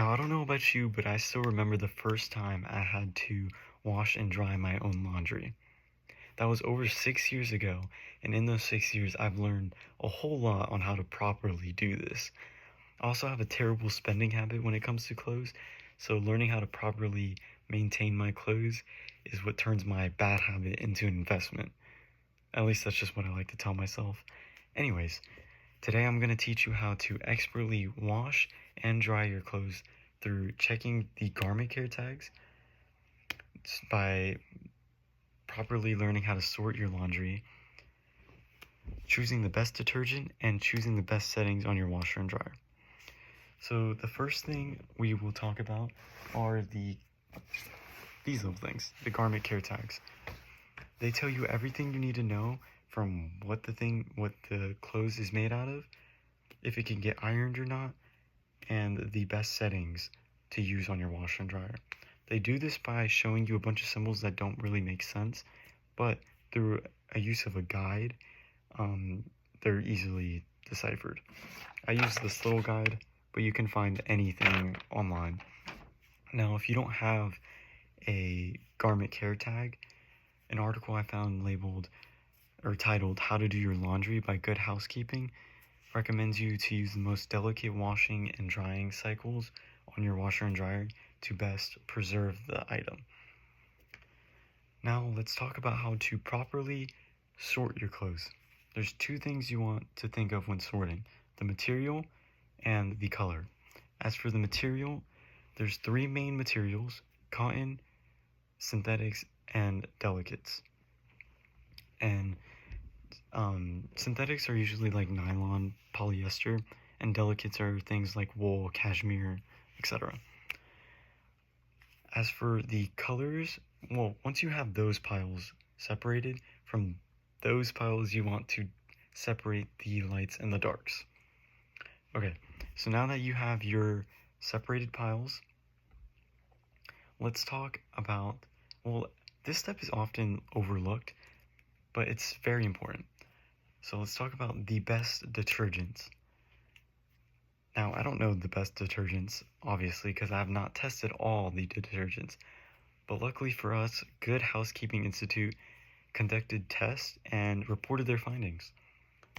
Now, I don't know about you, but I still remember the first time I had to wash and dry my own laundry. That was over 6 years ago, and in those 6 years, I've learned a whole lot on how to properly do this. I also have a terrible spending habit when it comes to clothes, so learning how to properly maintain my clothes is what turns my bad habit into an investment. At least that's just what I like to tell myself. Anyways, today I'm going to teach you how to expertly wash and dry your clothes through checking the garment care tags, by properly learning how to sort your laundry, choosing the best detergent, and choosing the best settings on your washer and dryer. So the first thing we will talk about are these little things, the garment care tags. They tell you everything you need to know, from what the clothes is made out of, if it can get ironed or not, and the best settings to use on your washer and dryer. They do this by showing you a bunch of symbols that don't really make sense, but through a use of a guide, they're easily deciphered. I use this little guide, but you can find anything online. Now, if you don't have a garment care tag, an article I found labeled or titled "How to Do Your Laundry" by Good Housekeeping recommends you to use the most delicate washing and drying cycles on your washer and dryer to best preserve the item. Now let's talk about how to properly sort your clothes. There's two things you want to think of when sorting: the material and the color. As for the material, there's three main materials: cotton, synthetics, and delicates. And synthetics are usually like nylon, polyester, and delicates are things like wool, cashmere, etc. As for the colors, well, once you have those piles separated, from those piles you want to separate the lights and the darks. Okay, so now that you have your separated piles, let's talk about, well, this step is often overlooked, but it's very important. So let's talk about the best detergents. Now, I don't know the best detergents, obviously, because I have not tested all the detergents. But luckily for us, Good Housekeeping Institute conducted tests and reported their findings.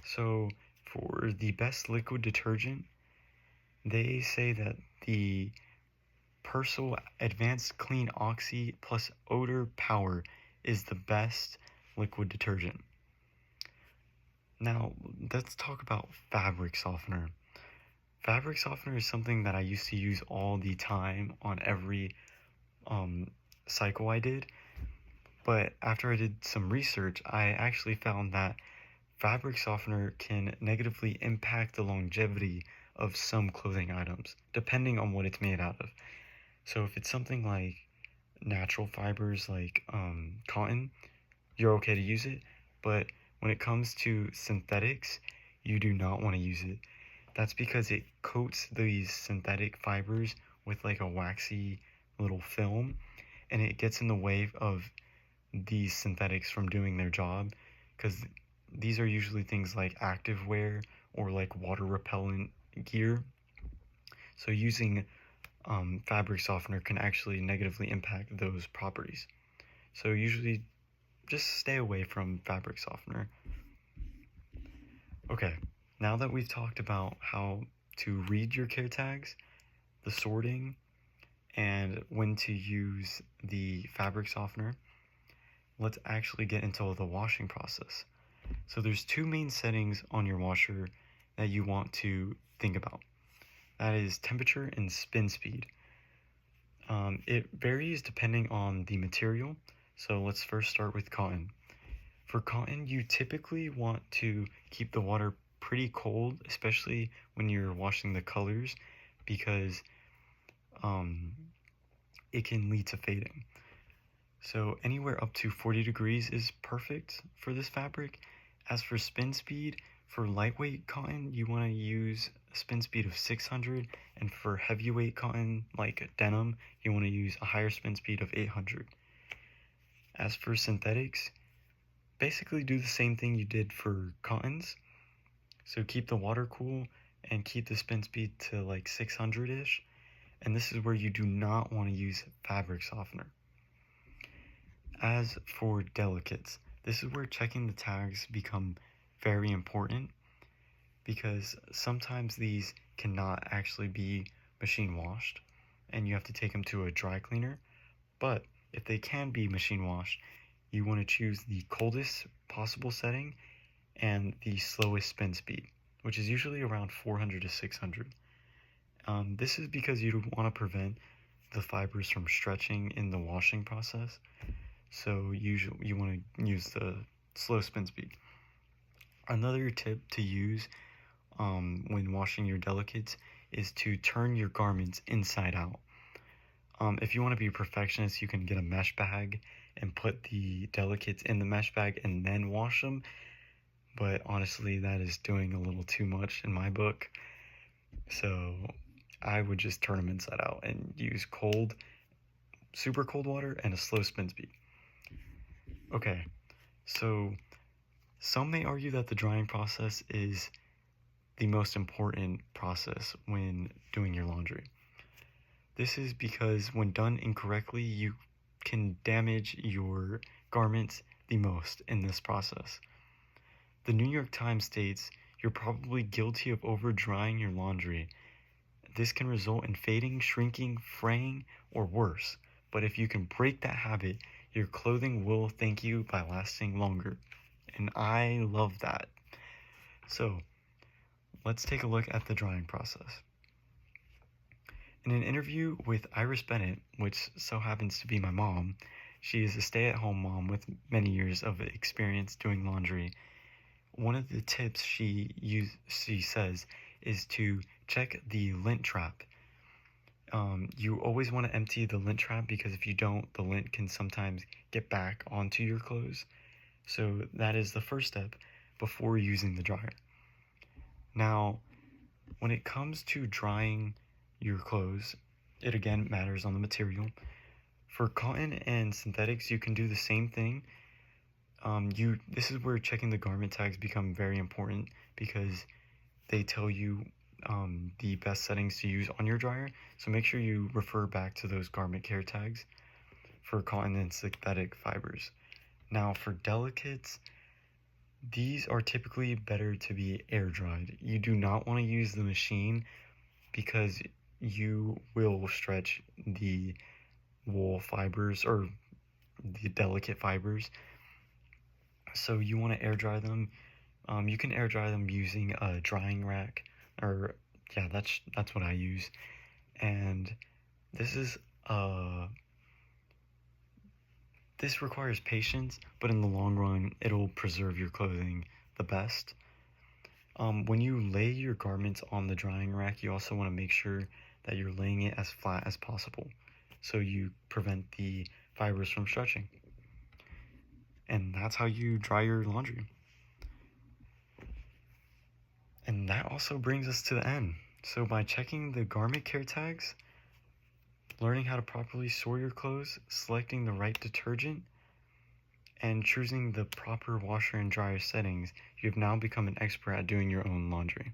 So, for the best liquid detergent, they say that the Persil Advanced Clean Oxy plus Odor Power is the best liquid detergent. Now, let's talk about fabric softener. Fabric softener is something that I used to use all the time on every cycle I did, but after I did some research, I actually found that fabric softener can negatively impact the longevity of some clothing items, depending on what it's made out of. So if it's something like natural fibers like cotton, you're okay to use it, but when it comes to synthetics, you do not want to use it. That's because it coats these synthetic fibers with like a waxy little film, and it gets in the way of these synthetics from doing their job, because these are usually things like active wear or like water repellent gear. So using fabric softener can actually negatively impact those properties. So usually just stay away from fabric softener. Okay, now that we've talked about how to read your care tags, the sorting, and when to use the fabric softener, let's actually get into the washing process. So there's two main settings on your washer that you want to think about. That is temperature and spin speed. It varies depending on the material. So let's first start with cotton. For cotton, you typically want to keep the water pretty cold, especially when you're washing the colors, because it can lead to fading. So anywhere up to 40 degrees is perfect for this fabric. As for spin speed, for lightweight cotton, you want to use a spin speed of 600, and for heavyweight cotton like denim, you want to use a higher spin speed of 800. As for synthetics, basically do the same thing you did for cottons. So keep the water cool and keep the spin speed to like 600-ish. and this is where you do not want to use fabric softener. As for delicates, this is where checking the tags become very important, because sometimes these cannot actually be machine washed and you have to take them to a dry cleaner. But if they can be machine washed, you want to choose the coldest possible setting and the slowest spin speed, which is usually around 400 to 600. This is because you want to prevent the fibers from stretching in the washing process. So usually you want to use the slow spin speed. Another tip to use when washing your delicates is to turn your garments inside out. If you want to be a perfectionist, you can get a mesh bag and put the delicates in the mesh bag and then wash them. But honestly, that is doing a little too much in my book. So I would just turn them inside out and use cold, super cold water and a slow spin speed. Okay, so some may argue that the drying process is the most important process when doing your laundry. This is because when done incorrectly, you can damage your garments the most in this process. The New York Times states you're probably guilty of over drying your laundry. This can result in fading, shrinking, fraying, or worse. But if you can break that habit, your clothing will thank you by lasting longer. And I love that. So, let's take a look at the drying process. In an interview with Iris Bennett, which so happens to be my mom, she is a stay-at-home mom with many years of experience doing laundry. One of the tips she says is to check the lint trap. You always want to empty the lint trap, because if you don't, the lint can sometimes get back onto your clothes. So that is the first step before using the dryer. Now, when it comes to drying your clothes, it again matters on the material. For cotton and synthetics, you can do the same thing. This is where checking the garment tags become very important, because they tell you the best settings to use on your dryer. So make sure you refer back to those garment care tags for cotton and synthetic fibers. Now for delicates, these are typically better to be air dried. You do not want to use the machine, because you will stretch the wool fibers or the delicate fibers. So you want to air dry them. You can air dry them using a drying rack, or yeah, that's what I use. And this requires patience, but in the long run, it'll preserve your clothing the best. When you lay your garments on the drying rack, you also want to make sure that you're laying it as flat as possible, so you prevent the fibers from stretching. And that's how you dry your laundry. And that also brings us to the end. So by checking the garment care tags, learning how to properly store your clothes, selecting the right detergent, and choosing the proper washer and dryer settings, you have now become an expert at doing your own laundry.